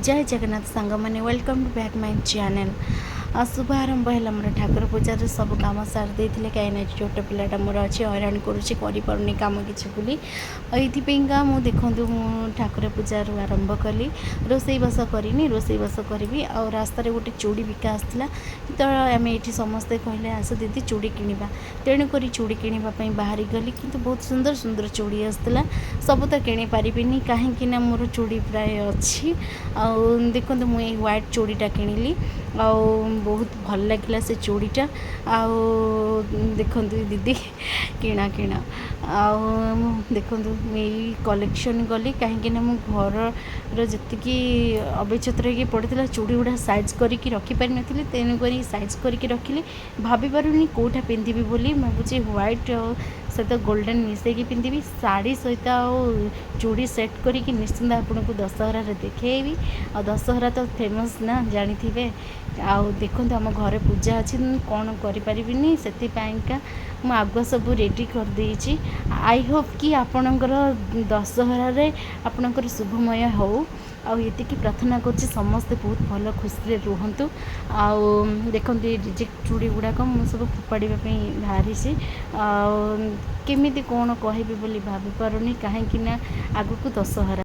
जय जगन्नाथ सांग मैंने welcome to back my channel. शुभारंभ है मोर ठाकुर पूजार सब कम सारी देते कहीं छोट पिलाटा मोर अच्छे हैरान करूँ कम किसी बोली यहीका मुझे देखूँ ठाकुर पूजार आरंभ कली रोसई बस करनी रोसई बस करी आ रास्त गोटे चूड़ी बिका आसला तो आम ये समस्ते कहले आस दीदी चूड़ी किणवा तेणुक चूड़ी किणवाई बाहर गली कि बहुत सुंदर सुंदर चूड़ी आसला सब तो किणी पारिनी कहीं मोर चूड़ी प्राय अच्छी देखो मुझे व्हाइट चूड़ीटा किणिली आ बहुत भल लगे से चूड़ीटा देखु दीदी किणा किणा देखु यही कलेक्शन गली कहीं मो घर जी अभिचित्र पड़ता चूड़ी गुड़ा साइज करके रखिपारि नी तेणुक साइज करके रखिली भाभी पारूनी कौटा पिंधि बोली भावुँ व्हाइट सहित गोल्डन मिसेकी पिंधि शाढ़ी सहित चूड़ी सेट करके निश्चिंत आपन को दशहरा देखी आ दशहरा तो फेमस ना जानी थे आ देखो आम घर पूजा अच्छी कौन करें से आगुआ सब रेडी कर देची आई होप कि आपणकर दशहरा आपणकर शुभमय हो ये प्रार्थना कर समस्ते बहुत भल खुशी रुहतु देखो रिजेक्ट चूड़ी गुड़ाक मुझे सब फोपाड़ी बाहरी केमी कौन कहबी बोली भाभी पारुनी कहीं आगु को दशहरा।